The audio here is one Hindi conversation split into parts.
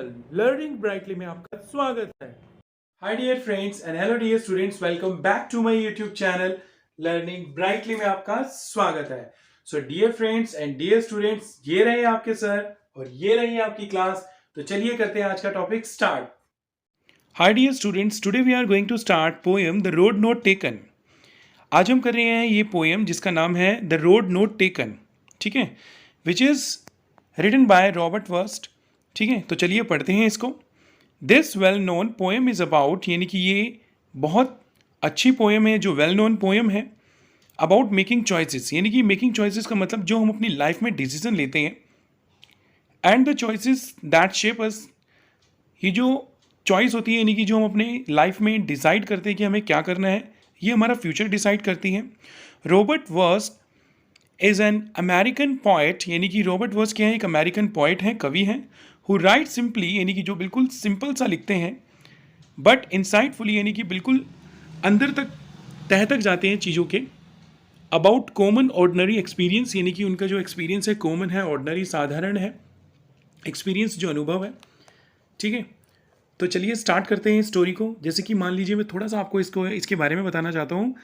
लर्निंग ब्राइटली में आपका स्वागत है। Hi dear friends and hello dear students, welcome back to my YouTube channel Learning Brightly में आपका स्वागत है। So dear friends and dear students, ये रहे आपके सर और ये रही आपकी क्लास। तो चलिए करते हैं आज का topic start. Hi dear students, today we are going to start poem the road not taken. आज हम कर रहे हैं ये पोएम जिसका नाम है द रोड नोट टेकन, ठीक है, which is written by Robert Frost. ठीक है, तो चलिए पढ़ते हैं इसको। This well known poem is about, यानी कि ये बहुत अच्छी पोएम है, जो वेल नोन पोएम है अबाउट मेकिंग चॉइसेस। यानी कि मेकिंग चॉइसेस का मतलब जो हम अपनी लाइफ में डिसीजन लेते हैं and the choices that shape us. ये जो चॉइस होती है, यानी कि जो हम अपने लाइफ में डिसाइड करते हैं कि हमें क्या करना है, ये हमारा फ्यूचर डिसाइड करती है। Robert worst is an American poet, यानी कि रॉबर्ट वर्स्ट क्या है, एक अमेरिकन पोएट हैं, कवि हैं। हु राइट सिंपली, यानी कि जो बिल्कुल सिंपल सा लिखते हैं, बट इंसाइटफुली, यानी कि बिल्कुल अंदर तक, तह तक जाते हैं चीज़ों के। अबाउट कॉमन ऑर्डनरी एक्सपीरियंस, यानी कि उनका जो एक्सपीरियंस है कॉमन है, ऑर्डनरी साधारण है, एक्सपीरियंस जो अनुभव है। ठीक है, तो चलिए स्टार्ट करते हैं स्टोरी को। जैसे कि मान लीजिए मैं थोड़ा सा आपको इसके बारे में बताना चाहता हूँ।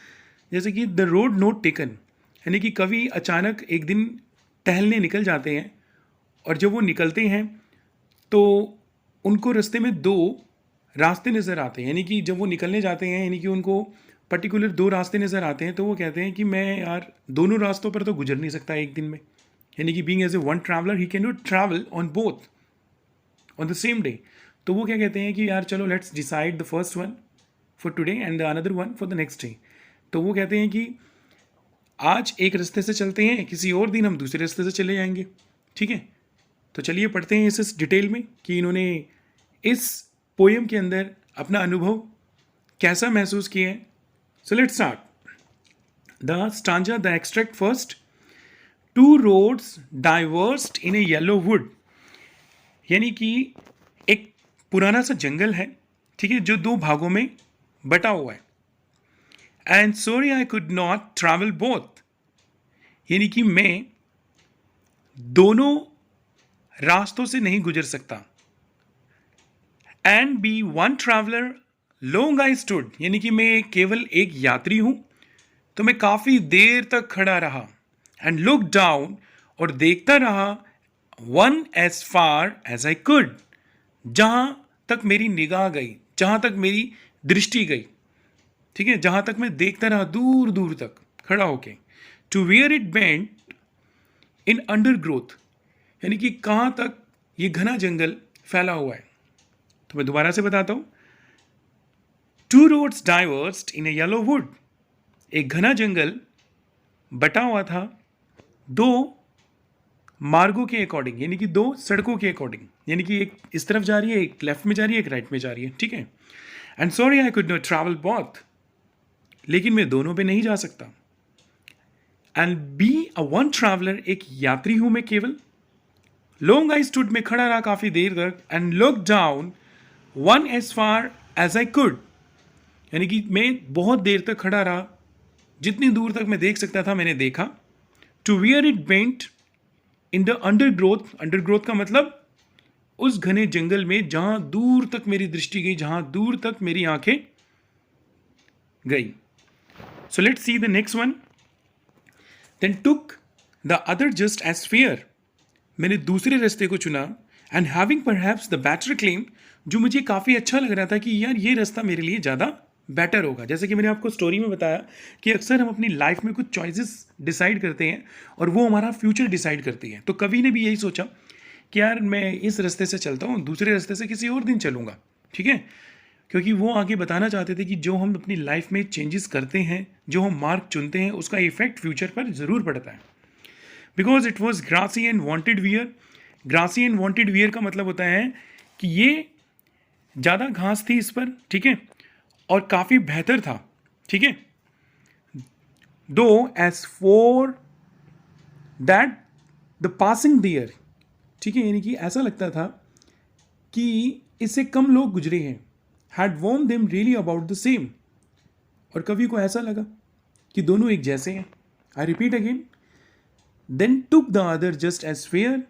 जैसे कि द रोड नोट टेकन, यानी कि कवि अचानक एक दिन टहलने निकल जाते हैं, और जब वो निकलते हैं तो उनको रास्ते में दो रास्ते नज़र आते हैं। यानी कि जब वो निकलने जाते हैं, यानी कि उनको पर्टिकुलर दो रास्ते नज़र आते हैं, तो वो कहते हैं कि मैं यार दोनों रास्तों पर तो गुजर नहीं सकता एक दिन में। यानी कि being as a one traveller he can not travel on both on the same day. तो वो क्या कहते हैं कि यार चलो let's decide the first one for today and the another one for the next day. तो वो कहते हैं कि आज एक रास्ते से चलते हैं, किसी और दिन हम दूसरे रास्ते से चले जाएंगे। ठीक है, तो चलिए पढ़ते हैं इस डिटेल में कि इन्होंने इस पोएम के अंदर अपना अनुभव कैसा महसूस किया है। So let's start the stanza, the extract first. Two roads diverged in a yellow wood, यानी कि एक पुराना सा जंगल है, ठीक है, जो दो भागों में बटा हुआ है। And sorry I could not travel both, यानी कि मैं दोनों रास्तों से नहीं गुजर सकता। And be one traveller long I stood, यानी कि मैं केवल एक यात्री हूं, तो मैं काफ़ी देर तक खड़ा रहा। एंड लुक डाउन, और देखता रहा, one as far as I could, जहां तक मेरी निगाह गई, जहां तक मेरी दृष्टि गई। ठीक है, जहां तक मैं देखता रहा दूर दूर तक खड़ा होके। To where it bent in undergrowth, यानी कि कहाँ तक ये घना जंगल फैला हुआ है। तो मैं दोबारा से बताता हूँ। To roads diverged in a yellow would, एक घना जंगल बटा हुआ था दो मार्गों के अकॉर्डिंग, यानी कि दो सड़कों के अकॉर्डिंग, यानी कि एक इस तरफ जा रही है, एक लेफ्ट में जा रही है, एक राइट में जा रही है। ठीक है, and sorry I could not travel both, लेकिन मैं दोनों पे नहीं जा सकता। And be a one traveller, एक यात्री हूं मैं केवल। लॉन्ग आई स्टूड, में खड़ा रहा काफ़ी देर तक। And look down, one as far as I could, यानी कि मैं बहुत देर तक खड़ा रहा, जितनी दूर तक मैं देख सकता था मैंने देखा। To where it bent in the undergrowth, undergrowth का मतलब उस घने जंगल में जहां दूर तक मेरी दृष्टि गई, जहां दूर तक मेरी आंखें गई। So let's see the next one. Then took the other just as fair, मैंने दूसरे रास्ते को चुना। And having perhaps the better claim, जो मुझे काफ़ी अच्छा लग रहा था कि यार ये रास्ता मेरे लिए ज़्यादा बेटर होगा। जैसे कि मैंने आपको स्टोरी में बताया कि अक्सर हम अपनी लाइफ में कुछ चॉइसेस डिसाइड करते हैं और वो हमारा फ्यूचर डिसाइड करती है। तो कवि ने भी यही सोचा कि यार मैं इस रास्ते से चलता हूँ, दूसरे रास्ते से किसी और दिन चलूँगा। ठीक है, क्योंकि वो आगे बताना चाहते थे कि जो हम अपनी लाइफ में चेंजेस करते हैं, जो हम मार्ग चुनते हैं, उसका इफेक्ट फ्यूचर पर ज़रूर पड़ता है। Because it was grassy and wanted wear, grassy and wanted wear का मतलब होता है कि ये ज़्यादा घास थी इस पर, ठीक है, और काफ़ी बेहतर था। ठीक है, though as for that the passing there, ठीक है, यानी कि ऐसा लगता था कि इससे कम लोग गुजरे हैं। Had worn them really about the same, और कवि को ऐसा लगा कि दोनों एक जैसे हैं। I repeat again, then took the other just as fair,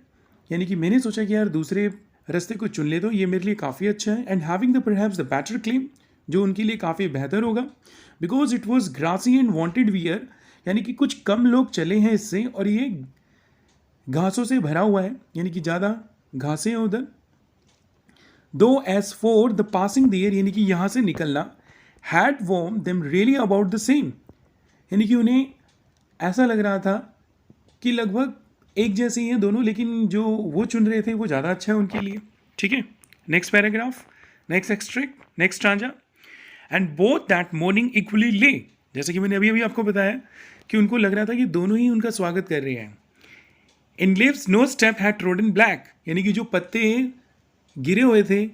यानी कि मैंने सोचा कि यार दूसरे रास्ते को चुन ले तो ये मेरे लिए काफ़ी अच्छा है। And having the perhaps the better claim, जो उनके लिए काफ़ी बेहतर होगा, because it was grassy and wanted wear, यानी कि कुछ कम लोग चले हैं इससे और ये घासों से भरा हुआ है, यानी कि ज़्यादा घासें हैं उधर। Though as for the passing there, यानी कि यहाँ से निकलना, had worn them really about the same, यानी कि उन्हें ऐसा लग रहा था कि लगभग एक जैसे ही हैं दोनों, लेकिन जो वो चुन रहे थे वो ज़्यादा अच्छा है उनके लिए। ठीक है, next paragraph, next extract, next stanza. And both that morning equally ले, जैसे कि मैंने अभी अभी आपको बताया कि उनको लग रहा था कि दोनों ही उनका स्वागत कर रहे हैं। In leaves no step had trodden black, यानी कि जो पत्ते गिरे हुए थे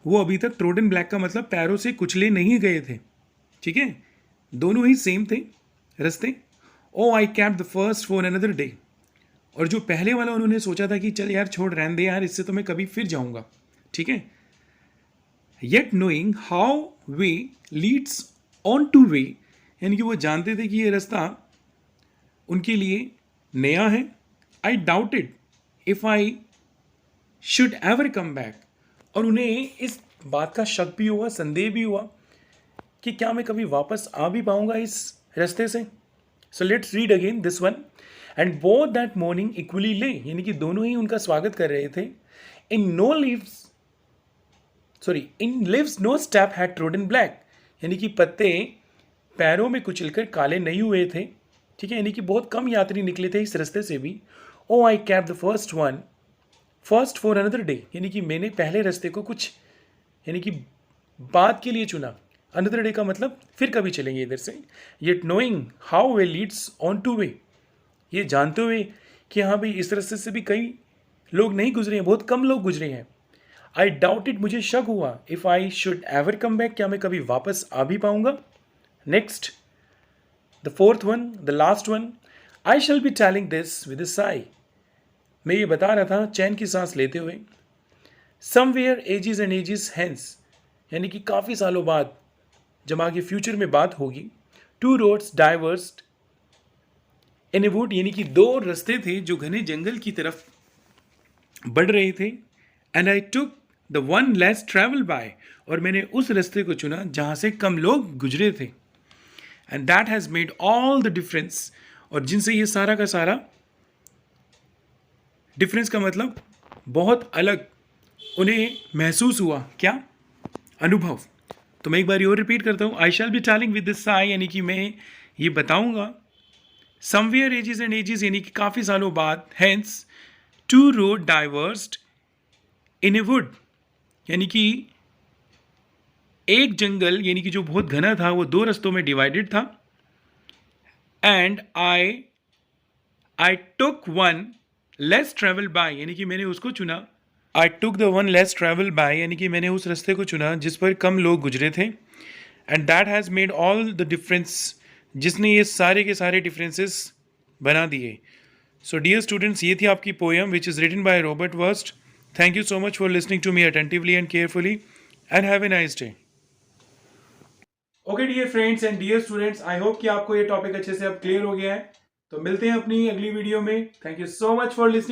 वो अभी तक ट्रोडन ब्लैक का मतलब पैरों से कुचले नहीं गए थे। ठीक है, दोनों ही सेम थे रास्ते। Oh I kept the first for another day, और जो पहले वाला उन्होंने सोचा था कि चल यार छोड़ रहने दे यार, इससे तो मैं कभी फिर जाऊंगा। ठीक है, yet knowing how way Leeds on two way, यानी कि वो जानते थे कि ये रास्ता उनके लिए नया है। आई doubted if I should ever come back, और उन्हें इस बात का शक भी हुआ, संदेह भी हुआ कि क्या मैं कभी वापस आ भी पाऊंगा इस रास्ते से। So let's read again this one. And both that morning equally ले, यानी कि दोनों ही उनका स्वागत कर रहे थे। In leaves no step had trodden black, यानी कि पत्ते पैरों में कुचलकर काले नहीं हुए थे। ठीक है, यानी कि बहुत कम यात्री निकले थे इस रास्ते से भी। Oh I kept the first for another day, यानी कि मैंने पहले रास्ते को कुछ यानी कि बाद के लिए चुना। अनदर डे का मतलब फिर कभी चलेंगे इधर से। Yet knowing how way Leeds on two way, ये जानते हुए कि हाँ भाई इस रास्ते से भी कई लोग नहीं गुजरे हैं, बहुत कम लोग गुजरे हैं। आई डाउटेड, मुझे शक हुआ, if I should ever come back, क्या मैं कभी वापस आ भी पाऊंगा। Next, the fourth one, the last one. I shall be telling this with a Sai, मैं ये बता रहा था चैन की सांस लेते हुए। Somewhere ages and ages hence, यानी कि काफ़ी सालों बाद जब आगे फ्यूचर में बात होगी। Two roads diverged in a wood, यानी कि दो रास्ते थे जो घने जंगल की तरफ बढ़ रहे थे। And I took the one less travel bye, और मैंने उस रास्ते को चुना जहाँ से कम लोग गुजरे थे। And that has made all the difference, और जिनसे ये सारा का सारा डिफरेंस का मतलब बहुत अलग उन्हें महसूस हुआ। क्या? अनुभव। तो मैं एक बार और रिपीट करता हूँ। I shall be telling with this sigh, यानी कि मैं ये बताऊंगा। समवेयर एजिस एंड एजिस, यानी कि काफ़ी सालों बाद। Hence two road diverged in a wood, यानी कि एक जंगल यानी कि जो बहुत घना था वो दो रास्तों में डिवाइडेड था। And I took one less travel by, यानी कि मैंने उसको चुना। I took the one less travel by, यानी कि मैंने उस रास्ते को चुना जिस पर कम लोग गुजरे थे। And that has made all the difference, जिसने ये सारे के सारे डिफरेंसेस बना दिए। सो डियर स्टूडेंट्स, ये थी आपकी poem which is written by Robert Frost. Thank you so much for listening to me attentively and carefully, and have a nice day. Okay dear friends and dear students, I hope कि आपको ये टॉपिक अच्छे से अब क्लियर हो गया है। तो मिलते हैं अपनी अगली वीडियो में। Thank you so much for listening.